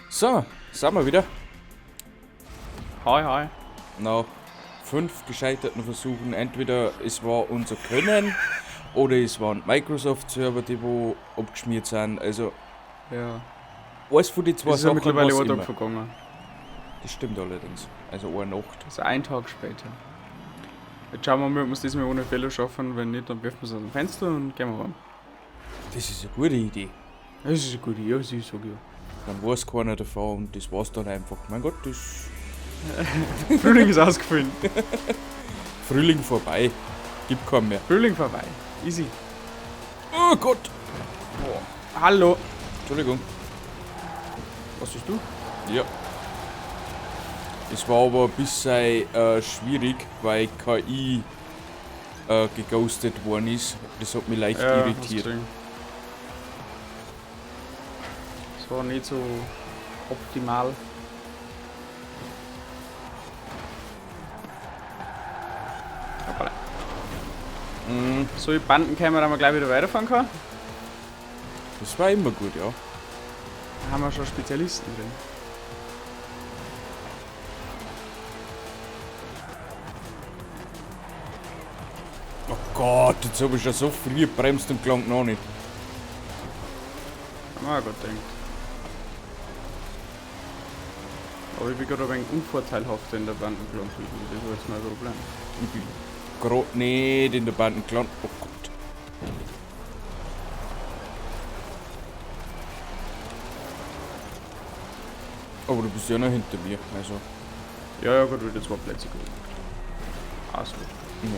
So, sind wir wieder. Hi, hi. Nach 5 gescheiterten Versuchen. Entweder es war unser Können oder es waren Microsoft-Server, die wo abgeschmiert sind. Also, Ja. alles von den zwei Es ist ja Sachen mittlerweile was ein Tag immer. vergangen. Das stimmt allerdings. Also eine Nacht. Also ein Tag später. Jetzt schauen wir mal, ob wir es diesmal ohne Fehler schaffen. Wenn nicht, dann werfen wir es aus dem Fenster und gehen wir rein. Das ist eine gute Idee. Das ist eine gute Idee, ja, ich sag ja. Dann weiß keiner davon und das war's dann einfach. Mein Gott, das Frühling ist ausgefallen. Frühling vorbei. Gibt keinen mehr. Frühling vorbei. Easy. Oh Gott! Boah. Hallo. Entschuldigung. Was bist du? Ja. Es war aber ein bisschen schwierig, weil KI geghostet worden ist. Das hat mich leicht irritiert. Das war nicht so optimal. Hoppala. So, die Bandenkamera haben wir gleich wieder weiterfahren können. Das war immer gut, ja. Da haben wir schon Spezialisten drin. Oh Gott, jetzt habe ich schon so früh gebremst und gelangt noch nicht. Haben wir auch gut gedacht. Aber ich bin gerade ein wenig unvorteilhaft in der Bandenplanung. Das war jetzt mein Problem. Ich bin gerade nicht in der Banden gelandet. Oh Gott. Aber du bist ja noch hinter mir, also. Ja, gut, wird jetzt 2 Plätze gut. Alles gut. Na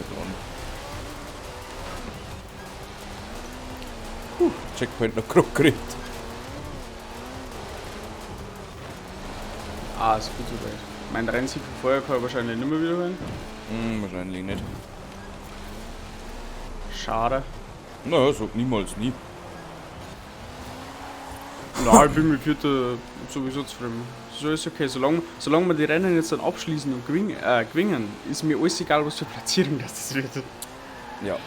dann. Checkpoint noch gerade gekriegt. Ah, ist gut so weit. Mein Rennsieg von vorher kann ich wahrscheinlich nicht mehr wiederholen. Wahrscheinlich nicht. Schade. Naja, sag niemals nie. Nein, ich bin mit Vierter sowieso zufrieden. So ist okay. Solange wir die Rennen jetzt dann abschließen und gewinnen, ist mir alles egal, was für Platzierung das wird. Ja.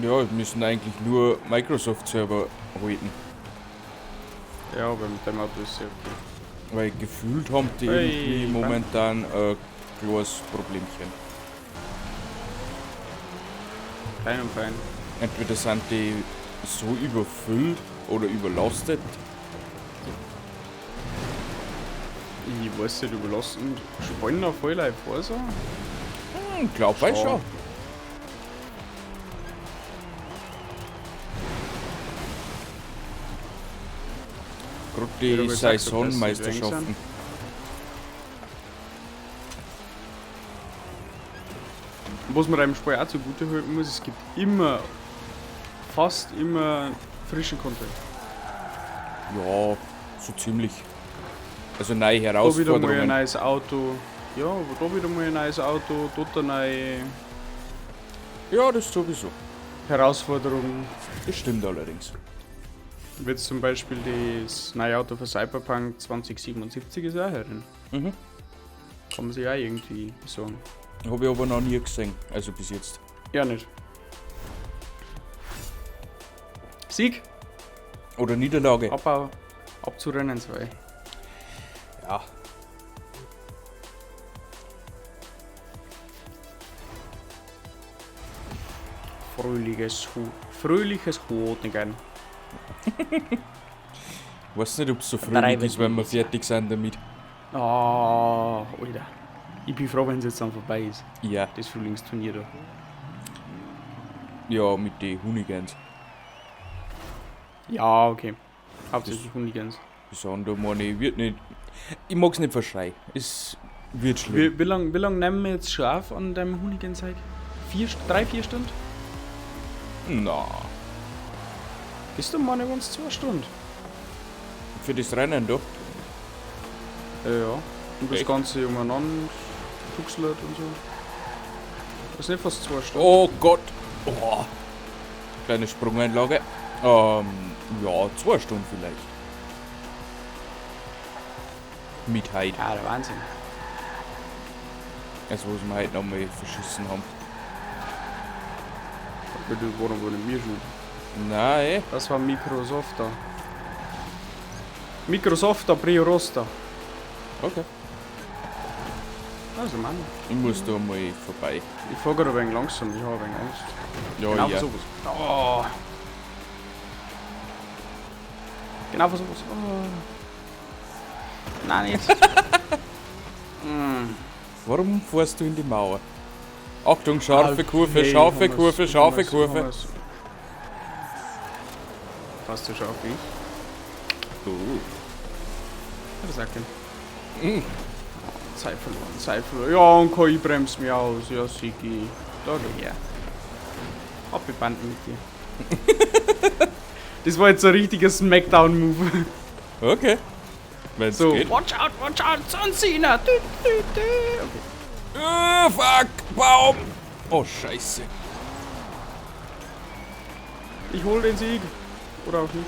Ja, wir müssen eigentlich nur Microsoft-Server halten. Ja, aber mit dem Auto ist es ja okay. Weil gefühlt haben die Hey, irgendwie momentan ein kleines Problemchen. Klein und fein. Entweder sind die so überfüllt oder überlastet. Ich weiß nicht, überlassen. Spalten auf voll vor so? Glaub ich schon. Gerade Ja, die du sagst, Saisonmeisterschaften. Was man einem Spiel auch zugute halten muss, es gibt immer, fast immer frischen Content. Ja, so ziemlich. Also neue Da wieder mal ein Herausforderungen. neues Auto. Ja, aber da wieder mal ein neues Auto, dort eine neue Ja, das sowieso. Herausforderung. Das stimmt allerdings. Wie jetzt zum Beispiel das neue Auto für Cyberpunk 2077 ist auch herin. Mhm. Kann man sich auch irgendwie sagen. Habe ich aber noch nie gesehen, also bis jetzt. Ja, nicht. Sieg, Oder Niederlage. Abbau, abzurennen 2. Ja. Fröhliches Hotigen. Ich weiß nicht, ob es so früh Drei ist, wenn wir Wettbewerbe. fertig sind damit. Ah, Alter. Ich bin froh, wenn es jetzt dann vorbei ist. Ja. Das Frühlingsturnier da. Ja, mit den Hunigans. Ja, okay. Hauptsächlich Hundigans. Das andere meine ich, wird nicht. Ich mag's nicht verschreien. Es wird schlimm. Wie lang nehmen wir jetzt schon auf an deinem Hooligan-Zeig? 3-4 Stunden? Na, Ist doch mal uns 2 Stunden. für das Rennen doch. Ja. Und das Echt? Ganze umeinander tuxelt und so. Das ist nicht fast 2 Stunden. Oh Gott. Oh. Kleine Sprungeinlage. Ja, 2 Stunden vielleicht. Mit heute. Ja, der Wahnsinn. Also was wir heute nochmal verschissen haben. Das war wohl nicht mir schon. Nein. Das war Microsoft da. Microsoft Brio Rosta. Okay. Also Mann. Ich muss da mal vorbei. Ich fahr gerade ein wenig langsam, ich habe ein wenig Angst. Ja, Genau ja. für sowas. Oh. Genau für sowas. Oh. Nein, nicht. Warum fährst du in die Mauer? Achtung, scharfe Kurve, Okay, scharfe haben wir's, Kurve, scharfe haben wir's, Kurve. haben wir's. Fast so scharf wie ich. Ja, das erkennen. Zeit verloren, Zeit verloren. Ja, und KI bremst mich aus. Ja, Sigi. Da geh her. Abbebanden mit dir. Das war jetzt so ein richtiger Smackdown-Move. Okay. Wenn's So, geht. watch out, John Cena. Okay. Fuck, Baum. Oh, scheiße. Ich hol den Sieg. Oder auch nicht.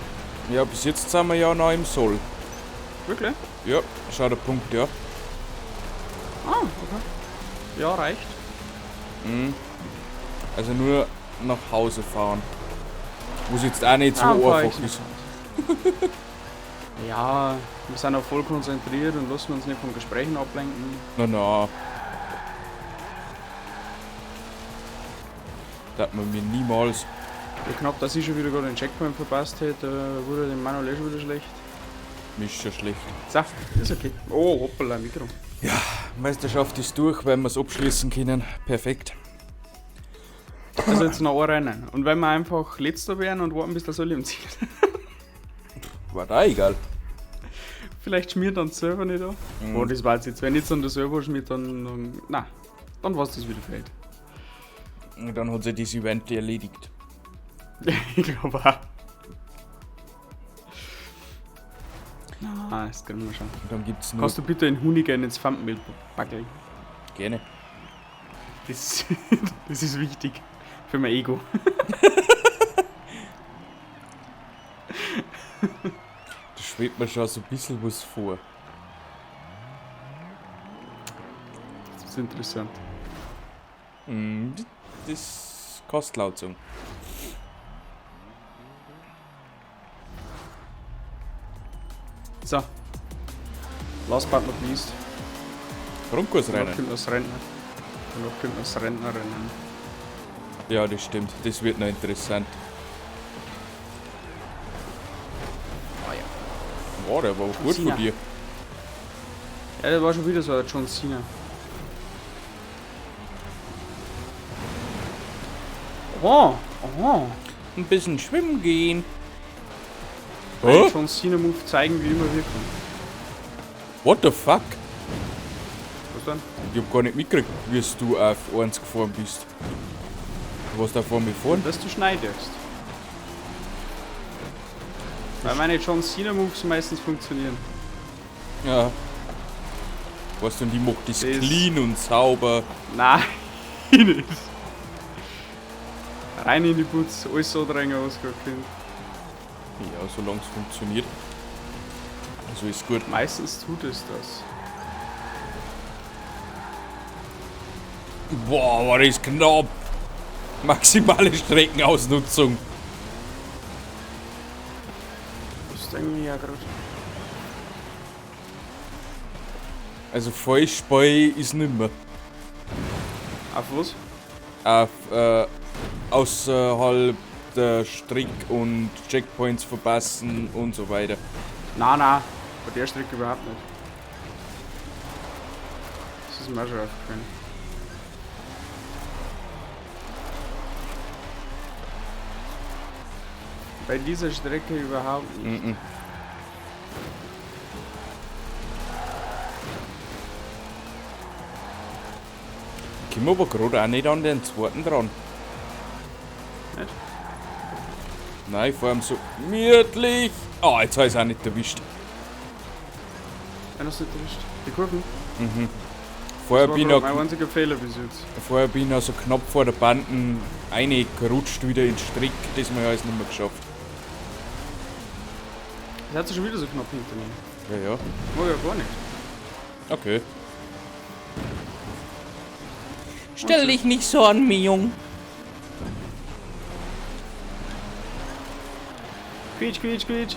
Ja, bis jetzt sind wir ja noch im Soll. Wirklich? Ja, schau der Punkt, ja. Ah, okay. Ja, reicht. Also nur nach Hause fahren. Was jetzt auch nicht so fahr einfach ich ist. Ja, wir sind auch voll konzentriert und lassen uns nicht von Gesprächen ablenken. Na. Das man mir niemals. Ja, knapp, dass ich schon wieder gerade den Checkpoint verpasst hätte, wurde dem Manuel schon wieder schlecht. Ist schon schlecht. So, ist okay. Oh, hoppala, Mikro. Meisterschaft ist durch, wenn wir es abschließen können. Perfekt. Also jetzt noch ein Rennen. Und wenn wir einfach Letzter wären und warten, bis der Solli im Ziel ist. War da egal. Vielleicht schmiert dann der Server nicht an. Oh, das war jetzt. Wenn jetzt dann der Server schmiert, dann nein. Dann war es das wieder fällt. Und dann hat sich das Event erledigt. Ich glaube auch. Ah, das können wir schon. Und dann gibt's nur. Kannst du bitte einen Hoonigan ins Thumbnail backeln? Gerne. Das, das ist wichtig. Für mein Ego. Da schwebt mir schon so ein bisschen was vor. Das ist interessant. Das kostet laut so. So. Last but not least. Broncos Danach rennen. kommt das Rentner. Danach kommt das Rentnerrennen. Ja, das stimmt. Das wird noch interessant. Ah ja. Wow, der war gut Cena. von dir. Ja, der war schon wieder so ein John Cena. Oh, oh. Ein bisschen schwimmen gehen. Ein John Cena Move zeigen, wie immer wirken. What the fuck? Was dann? Ich hab gar nicht mitgekriegt, wie du auf 1 gefahren bist. Du warst da vor mir vorne. Dass du schneidest. Weil meine John Cena Moves meistens funktionieren. Ja. Weißt du, und die macht das Das- clean und sauber. Nein, nicht. Rein in die Putz, alles so drängen, was gerade kommt. Ja, solange es funktioniert. Also ist gut. Meistens tut es das. Boah, war das knapp. Maximale Streckenausnutzung. Das denke ich ja gerade. Also falsch bei ist nimmer. Auf was? Auf außerhalb der Strick und Checkpoints verpassen und so weiter. Nein, nein, bei der Strecke überhaupt nicht. Das ist mir auch schon aufgefallen. Bei dieser Strecke überhaupt nicht. Mhm. Ich komme aber gerade auch nicht an den zweiten dran. Nicht? Nein, vor allem so gemütlich. Ah, jetzt habe ich es auch nicht erwischt. Einer ist nicht erwischt. Die Kurven. Vorher Das war bin, gerade ich, mein einziger Fehler bis jetzt. vorher bin ich noch so knapp vor der Banden reingerutscht, wieder in den Strick. Das habe ich alles nicht mehr geschafft. Das hat sich schon wieder so knapp hinter mir. Ja, ja. Oh ja, gar nicht. Okay. Stell dich nicht so an mich, Jung. Quietsch, quietsch, quietsch.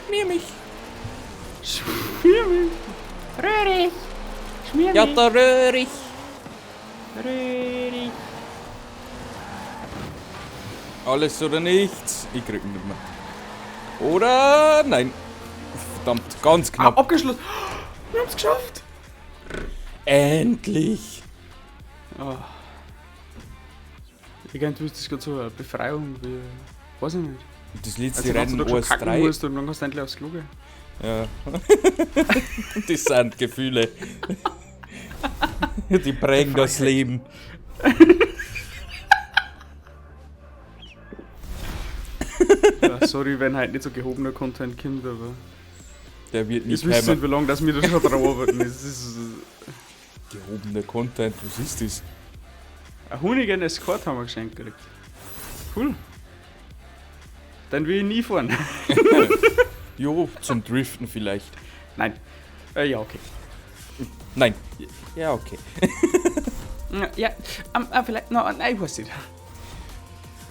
Schmier mich. Schmier mich. Röhrig. Schmier Ja, mich. da rühr ich. Röhrig. Alles oder nichts. Ich krieg ihn nicht mehr. Oder? Nein. Verdammt, ganz knapp. Abgeschlossen. Wir haben's geschafft. Endlich. Oh. Irgendwie ist das gerade so eine Befreiung, wie, weiß ich nicht. Das letzte Also, wenn Rennen du schon kacken OS3. musst und dann kannst du endlich aufs Klo gehen. Ja. Das sind Gefühle. Die prägen das Leben. Ja, sorry, wenn halt nicht so gehobener Content kommt, aber Der wird ich nicht wüsste nicht, heimer. wie lange das wir da schon dran arbeiten. Es ist Gehobener Content, was ist das? ein Hoonigan Escort haben wir geschenkt gekriegt. Cool. Dann will ich nie fahren. Jo, zum Driften vielleicht. Nein. Ja, okay. Nein. Ja, okay. Ja, vielleicht noch. Nein, ich weiß nicht.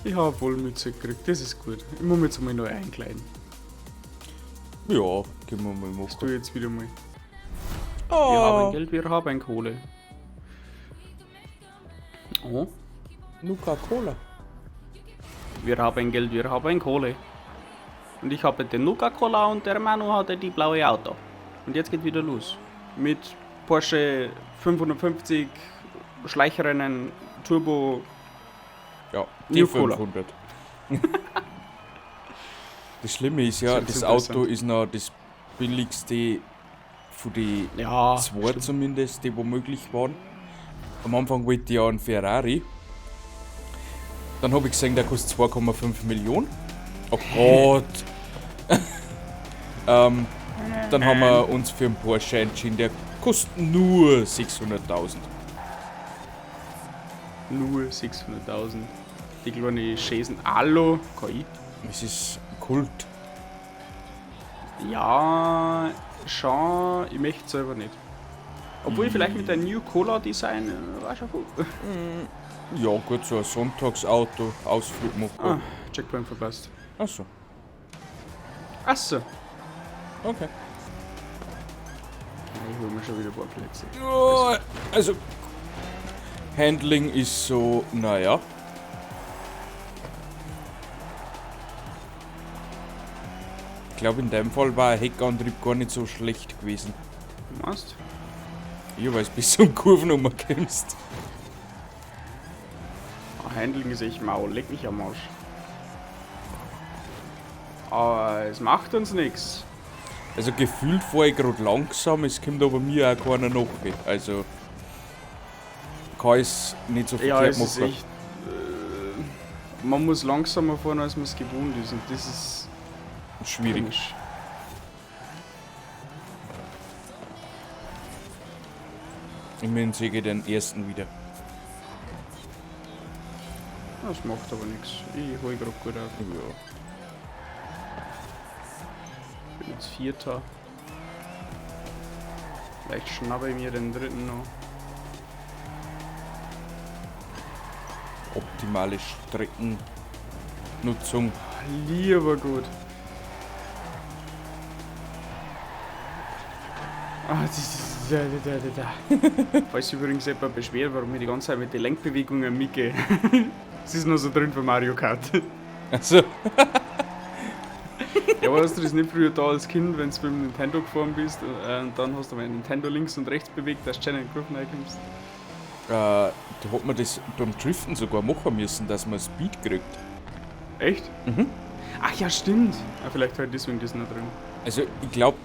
Ich habe eine Wollmütze gekriegt, das ist gut. Ich muss mich jetzt mal neu einkleiden. Ja, können wir mal Das machen. tue ich jetzt wieder mal. Wir haben Oh, Geld, wir haben Kohle. Oh. Nuka-Cola. Wir haben Geld, wir haben Kohle. Und ich habe den Nuka-Cola und der Manu hatte die blaue Auto. Und jetzt geht wieder los. Mit Porsche 550 Schleichrennen Turbo. Ja, New die Cola. 500. Das Schlimme ist ja, Das ist das interessant. Auto ist noch das billigste von den Ja, zwei zumindest, die wo möglich waren. Am Anfang wollte ich ja einen Ferrari. Dann habe ich gesehen, der kostet 2,5 Millionen. Oh Gott. Dann haben wir uns für einen Porsche entschieden, der kostet nur 600.000. nur 600.000. Die kleine Schäsen. Hallo, KI. Es ist Kult. Ja, schon. Ich möchte es selber nicht. Obwohl ich vielleicht mit der New Cola Design war schon gut. Ja gut, so ein Sonntagsauto, Ausflug Ah, machen. Checkpoint verpasst. Achso, Achso. okay. Ich hole mir schon wieder ein paar Plätze. Ja, also, Handling ist so, naja. Ich glaube, in dem Fall war ein Heckantrieb gar nicht so schlecht gewesen. Du meinst? Ja, weil es bis zum Kurven umkommst. Handling ist echt mau, leck mich am Arsch. Aber es macht uns nichts. Also gefühlt fahre ich gerade langsam, es kommt aber mir auch keiner nach. Also kann ich es nicht so Ja, verkehrt es ist machen. echt. Man muss langsamer fahren, als man es gewohnt ist. Und das ist Schwierig. komisch. Immerhin sehe ich den ersten wieder. Das macht aber nichts. Ich hol grad gut auf. Ja. Bin jetzt Vierter. Vielleicht schnappe ich mir den dritten noch. Optimale Streckennutzung. Lieber gut. Ah, Falls übrigens jemand beschwert, warum ich die ganze Zeit mit den Lenkbewegungen mitgehe. Das ist noch so drin für Mario Kart. Also, Ja, aber hast du das nicht früher da als Kind, wenn du mit dem Nintendo gefahren bist und dann hast du mein Nintendo links und rechts bewegt, dass du schnell in den Kurven reinkommst? da hat man das beim Driften sogar machen müssen, dass man Speed kriegt. Echt? Mhm. Ach ja, stimmt. Ah, vielleicht halt deswegen das noch drin. Also ich glaube,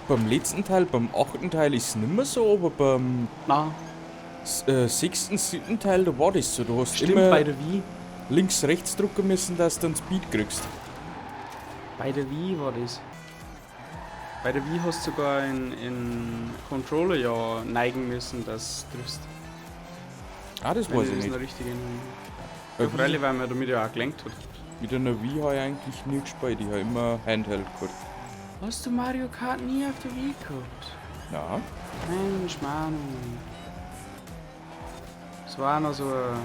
beim letzten Teil, beim 8. Teil ist es nicht mehr so, aber beim Na, 6., 7. Teil, da war das so. Du hast stimmt, immer bei der Wii. links, rechts drücken müssen, dass du dann Speed kriegst. Bei der Wii war das. Bei der Wii hast du sogar in Controller ja neigen müssen, dass du triffst. Ah, das Wenn weiß ich ich das nicht. noch richtig in. Bei Ja, freilich, weil man damit ja auch gelenkt hat. Mit einer Wii habe ich eigentlich nie gespielt, ich habe immer Handheld gehabt. Hast du Mario Kart nie auf der Wii gehabt? Ja, Mensch, Manu. Es war noch so ein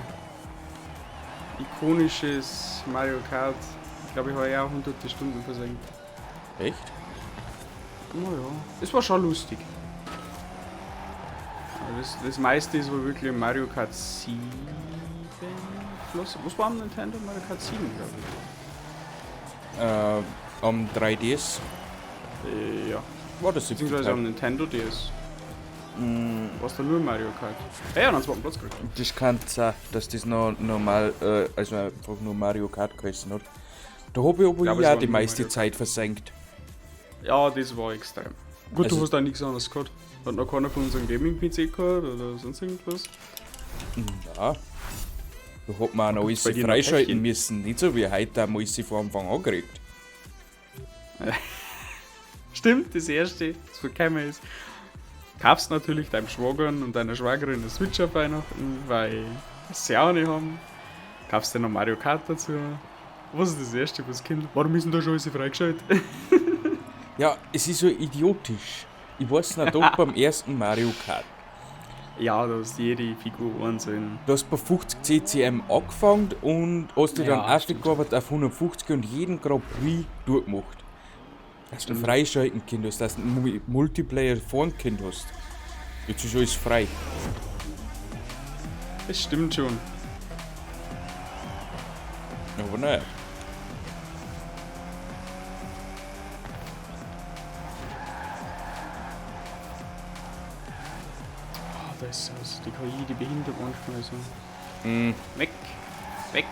ikonisches Mario Kart. Ich glaube, ich habe ja auch hunderte Stunden versenkt. echt? Naja, es war schon lustig. Aber das meiste ist wohl wirklich Mario Kart 7 Flosse. Was war am Nintendo? Mario Kart 7, glaube ich. Am 3DS Ja. war das siebte Beziehungsweise am Teil. Nintendo DS. Was da nur Mario Kart? Ja, dann zweiten Platz gekriegt. Das kann sein, dass das noch normal, also einfach nur Mario Kart geheißen hat. Da habe ich aber glaube, es ja war die nur meiste Mario Zeit versenkt. Ja, das war extrem. Gut, Also- du hast da nichts anderes gehabt. Hat noch keiner von unserem Gaming-PC gehabt oder sonst irgendwas? Ja. Da hat man auch noch alles bei dir noch freischalten Päckchen? müssen. Nicht so wie heute, haben wir alles von Anfang an gekriegt. Stimmt, das erste, das gekommen ist. Kaufst natürlich deinem Schwager und deiner Schwagerin eine Switch auf Weihnachten, weil sie auch nicht haben. Kaufst dir noch Mario Kart dazu. Was ist das erste, was kommt? Warum ist denn da schon alles freigeschaltet? Ja, es ist so idiotisch. Ich weiß nicht, ob beim ersten Mario Kart. Ja, da ist jede Figur einzeln. Du hast bei 50 CCM angefangen und hast dich Ja, dann stimmt. gearbeitet auf 150 und jeden Grand Prix durchgemacht. Dass du Stimmt. freischalten kannst, hast, dass du einen Multiplayer fahren Kind hast. Jetzt ist alles frei. Das stimmt schon. Aber naja. Ah, da ist also die KI, die behindert manchmal so. Mhm. Weg, weg.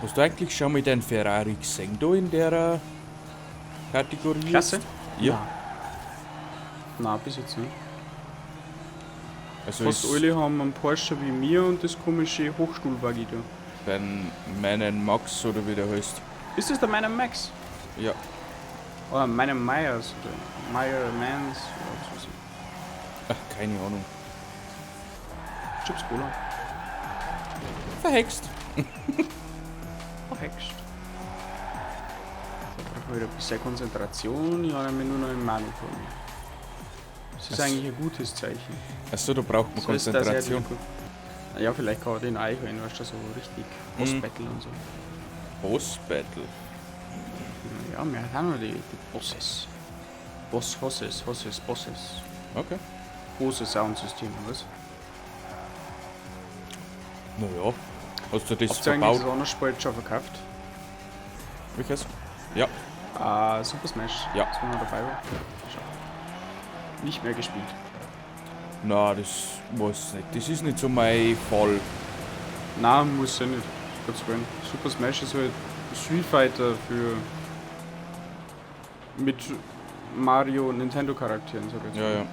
Hast du eigentlich schon mal deinen Ferrari gesehen da in der Kategorie? Klasse? Ja. Nein, bis jetzt nicht. Also Fast ist alle haben einen Porsche wie mir und das komische Hochstuhlbuggy da. bei meinen Max oder wie der heißt. Ist das der meiner Max? Ja. Oder meiner Myers? Oder Meyer Mans? Oder so. Ach, keine Ahnung. Chips Cola. Verhext. Verhext. Da brauche ich wieder ein bisschen Konzentration. Ich habe nämlich nur noch im Manu vor mir. Das ist Ach so. eigentlich ein gutes Zeichen. Achso, da braucht man So ist das ja Konzentration. gut. Ja, vielleicht kann er den einholen, weißt du, so richtig Boss-Battle und so. Boss Battle. Ja, wir haben noch die Bosses. Bosses. Okay. Große Soundsystem, was? Naja. Hast du das Habt ihr eigentlich verbaut? das andere Spiel jetzt schon verkauft? Welches? Ja. Super Smash. Ja. Das war noch dabei war. Nicht mehr gespielt. Na, das weiß ich nicht. Das ist nicht so mein Fall. Nein, muss ja nicht. Gottes Willen. Super Smash ist halt Street Fighter für mit Mario und Nintendo Charakteren, sag ich jetzt Ja, mal. ja.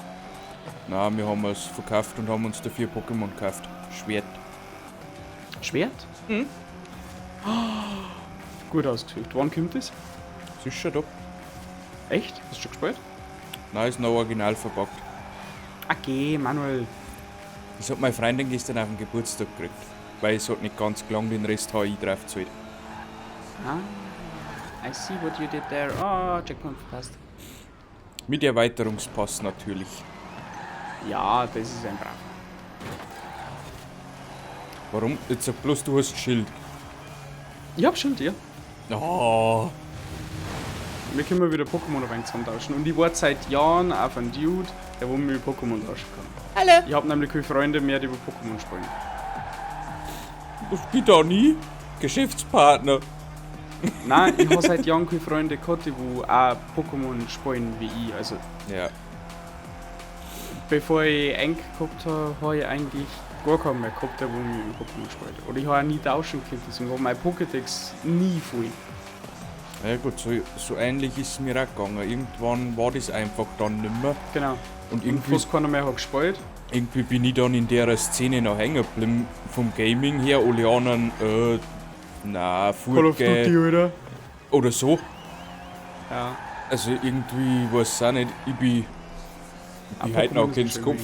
Na, wir haben es verkauft und haben uns dafür Pokémon gekauft. Schwert. Schwert? Mhm. Gut ausgesucht. Wann kommt das? Das ist schon da. Echt? Hast du schon gespielt? Nein, ist noch original verpackt. Okay, Manuel. Das hat meine Freundin gestern auf den Geburtstag gekriegt. Weil es hat nicht ganz gelang, den Rest habe ich drauf gezahlt. I see what you did there. Oh, Checkpoint verpasst. Mit Erweiterungspass natürlich. Ja, das ist ein Brav. Warum? Jetzt sag bloß, du hast Schild. Ich hab schon dir. Oh. Wir können mal wieder Pokémon auf einen zusammentauschen. Und ich warte seit Jahren auf einen Dude, der wo mir Pokémon tauschen kann. Hallo. Ich hab nämlich keine Freunde mehr, die über Pokémon spielen. Das geht auch nie. Geschäftspartner. Nein, ich habe seit Jahren keine Freunde gehabt, die wo auch Pokémon spielen wie ich. Also, Ja. bevor ich Enk gehabt habe ich eigentlich gar keinen mehr gehabt, der wo mir über Pokémon spielt. Oder ich habe auch nie tauschen können, deswegen war mein Pokédex nie voll. Ja gut, so ähnlich ist es mir auch gegangen. Irgendwann war das einfach dann nicht mehr. Genau. Und Und irgendwie, fast keiner mehr hat gespielt. irgendwie bin ich dann in der Szene noch hängen geblieben. Vom Gaming her, alle anderen, na, Call of Duty, Furtge oder? oder so. Ja. Also irgendwie, ich weiß auch nicht, ich bin heute noch kein Kopf.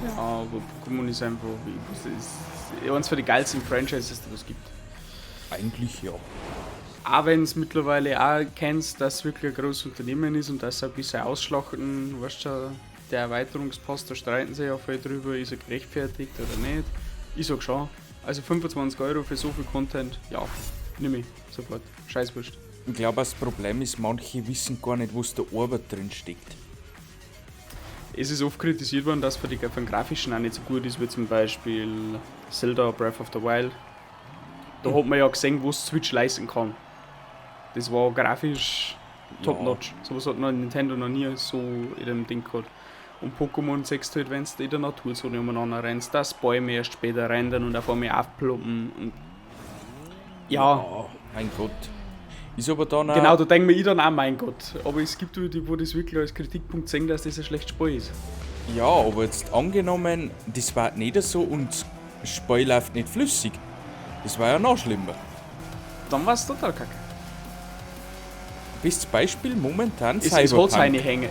Ja, aber Pokémon ist einfach, das ist eines von den geilsten Franchises, die es gibt. Eigentlich ja. Auch wenn es mittlerweile auch kennst, dass es wirklich ein großes Unternehmen ist und dass sie ein bisschen ausschlachten, weißt du, der Erweiterungspass, da streiten sie ja voll drüber, ist er gerechtfertigt oder nicht. Ich sag schon, Also 25 Euro für so viel Content, ja, nimm ich sofort. Scheißwurscht. Ich glaube, das Problem ist, manche wissen gar nicht, was der Arbeit drin steckt. Es ist oft kritisiert worden, dass für den Grafischen auch nicht so gut ist, wie zum Beispiel Zelda Breath of the Wild. Da hat man ja gesehen, was Switch leisten kann. Das war grafisch top-notch. Sowas hat Nintendo noch nie so in dem Ding gehabt. Und Pokémon sagst du halt, wenn du in der Natur so nebeneinander rennst, dass Bäume erst später rennen und auf einmal aufploppen. Und ja, Mein Gott. Ist aber dann genau, auch, da denke ich dann auch, mein Gott. Aber es gibt Leute, wo das wirklich als Kritikpunkt sehen, dass das ein schlechtes Spiel ist. ja, aber jetzt angenommen, das war nicht so und das Spiel läuft nicht flüssig. Das war ja noch schlimmer. Dann war es total kacke. Bestes Beispiel momentan Es hat Cyberpunk. seine Hänge.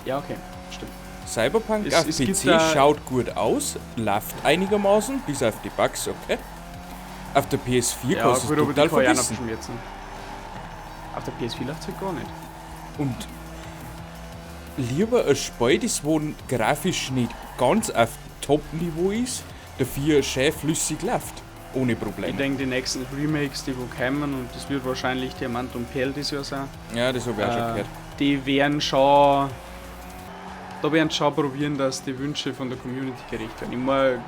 Ja, okay, stimmt. Cyberpunk Es auf gibt PC da- schaut gut aus, läuft einigermaßen, bis auf die Bugs, okay. Auf der PS4 Ja, kannst du gut, es aber total die kann ich auch noch vergessen. beschmerzen. Auf der PS4 läuft es halt gar nicht. Und lieber ein Spiel, das wo grafisch nicht ganz auf Top-Niveau ist, dafür schön flüssig läuft. Ohne Ich Probleme. denke, die nächsten Remakes, die wo kommen, und das wird wahrscheinlich Diamant und Perl dieses Jahr sein, Ja, das habe ich auch schon gehört. die werden schon. Da werden sie schon probieren, dass die Wünsche von der Community gerecht werden. Ich meine,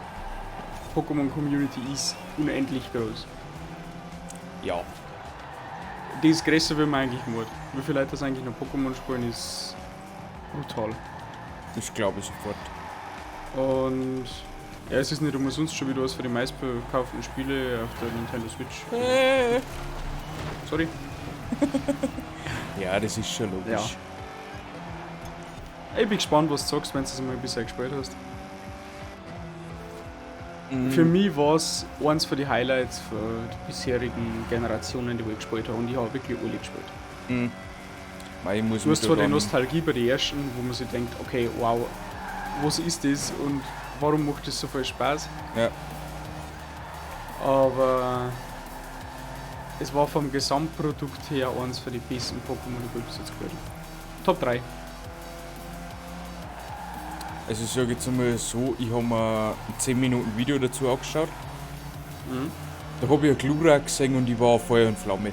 Pokémon Community ist unendlich groß. Ja. Die ist größer, wie man eigentlich muss. Wie viele Leute das eigentlich noch Pokémon spielen, ist brutal. Das glaube ich sofort. Und ja, es ist nicht umsonst schon wieder was für die meistverkauften Spiele auf der Nintendo Switch. Sorry. Ja, das ist schon logisch. Ich bin gespannt, was du sagst, wenn du es mal bisher gespielt hast. Mhm. Für mich war es eins von den Highlights für die bisherigen Generationen, die ich gespielt habe. Und ich habe wirklich alle gespielt. Mhm. Mei, ich muss Du hast mich zwar da die dann- Nostalgie bei den ersten, wo man sich denkt, okay, wow, was ist das und warum macht das so viel Spaß? Ja. Aber es war vom Gesamtprodukt her eins von den besten Pokémon, die ich bis jetzt gespielt habe. Top 3. Also ich sage jetzt einmal so, ich habe mir ein 10 Minuten Video dazu angeschaut. Mhm. Da habe ich ein Glurak gesehen und ich war Feuer und Flamme.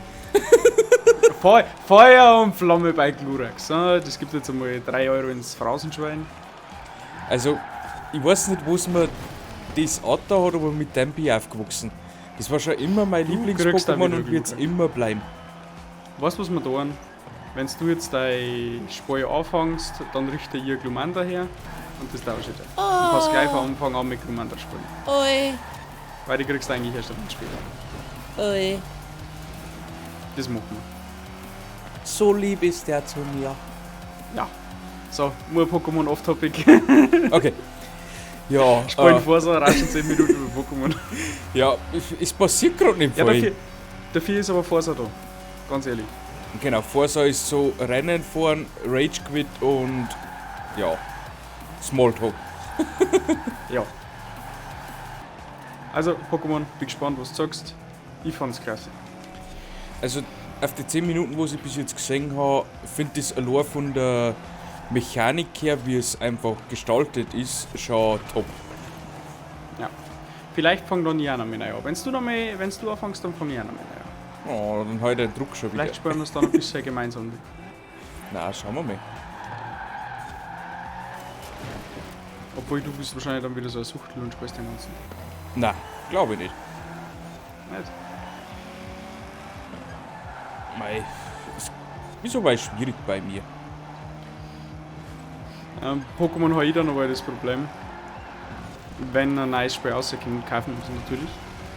Feuer und Flamme bei Glurax. So, das gibt jetzt einmal 3 Euro ins Phrasenschwein. Also, ich weiß nicht, was mir das Auto hat, aber mit dem bin ich aufgewachsen. Das war schon immer mein kriegst auch Lieblings-Pokémon wieder und wird es Glurak. immer bleiben. Weißt du, was wir tun? Wenn du jetzt dein Spiel anfängst, dann richte ihr Glumanda her und das tausche ich dir. Du kannst gleich von Anfang an mit Glumanda spielen. Ui, Weil die kriegst du eigentlich erst ein bisschen später. ui. Das machen wir. So lieb ist der zu mir. Ja. So, nur Pokémon off-topic. Okay. Ja, Spielen vor so raschen 10 Minuten über Pokémon. ja, es passiert gerade nicht Ja, viel. dafür ist aber Forza da. Ganz ehrlich. Genau, Forza ist so Rennen fahren, Rage Quit und ja, Smalltalk. Ja. Also, Pokémon, bin gespannt, was du sagst. Ich fand's klasse. Also auf die 10 Minuten, was ich bis jetzt gesehen habe, finde ich es allein von der Mechanik her, wie es einfach gestaltet ist, schon top. Ja. Vielleicht fang dann Jana mit an. Wenn du anfängst, dann fang Jana mit an. Oh, dann halt der Druck schon wieder. Vielleicht spielen wir es dann ein bisschen gemeinsam. Na, schauen wir mal. Obwohl du bist wahrscheinlich dann wieder so ein Suchtel und spielst den ganzen. Na, glaube ich nicht. Nicht? Mei, wieso war es schwierig bei mir? Pokémon habe ich dann aber das Problem. Wenn ein neues Spiel rauskommt, kaufen wir es natürlich.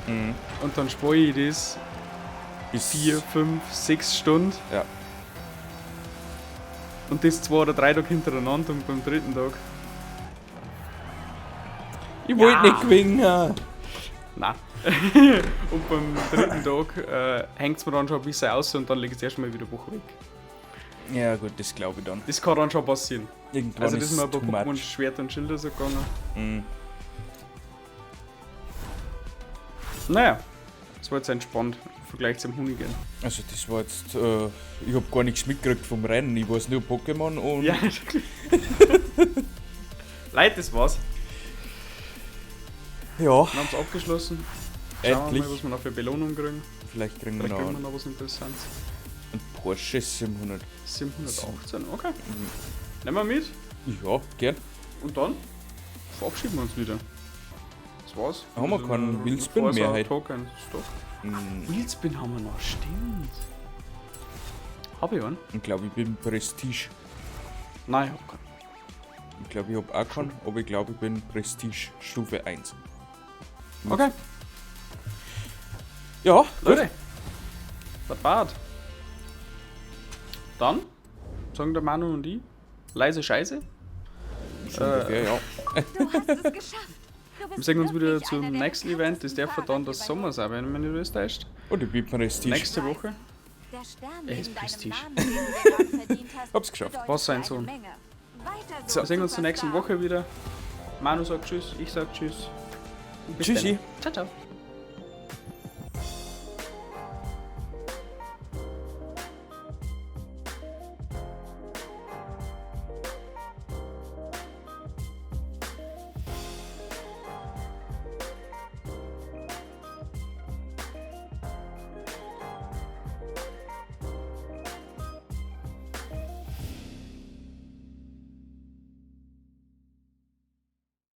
Mhm. Und dann spiele ich das Bis 4, 5, 6 Stunden. Ja. Und das 2 oder 3 Tage hintereinander und beim dritten Tag. Ich wollte nicht gewinnen. Nein. Und beim dritten Tag hängt es mir dann schon ein bisschen aus und dann lege ich es erstmal wieder eine Woche weg. Ja gut, das glaube ich dann. Das kann dann schon passieren. Irgendwann Also das ist mir bei too Pokémon much. Schwert und Schilder so gegangen. Mhm. Naja, das war jetzt entspannt im Vergleich zum Hunigen. Also das war jetzt, ich habe gar nichts mitgekriegt vom Rennen. Ich weiß nur Pokémon und Ja, Leute, das war's. Ja, Wir haben es abgeschlossen. Schauen wir endlich. mal, was wir noch für Belohnung kriegen. Vielleicht kriegen wir Vielleicht kriegen noch wir noch was Interessantes. einen Porsche 700. 718, okay. Nehmen wir mit Ja, gern. und dann verabschieden wir uns wieder. Das war's. Haben wir keinen Wheelspin mehr heute? Token. Stopp. Wheelspin haben wir noch, stimmt. Hab ich einen? Ich glaube, ich bin Prestige. Nein, ich hab keinen. Ich glaube, ich habe auch keinen, aber ich glaube, ich bin Prestige Stufe 1. Okay, Ja, gut. Leute. Der Bad. Dann sagen der Manu und ich leise Scheiße. So ungefähr, ja. Du hast es geschafft. Wir sehen uns wieder zum nächsten Event. Das darf dann das Sommer sein, wenn man nicht alles täuscht. Und ich bin Prestige. Nächste Woche. Der Stern Er neben ist deinem Prestige. Namen, den du dir dort verdient hast, Hab's geschafft. bedeutet Was sein eine Sohn. Menge. Weiter So, so, sehen wir uns zur nächsten Superstar. Woche wieder. Manu sagt Tschüss, ich sag Tschüss. Bis Tschüssi. dann. Ciao, ciao.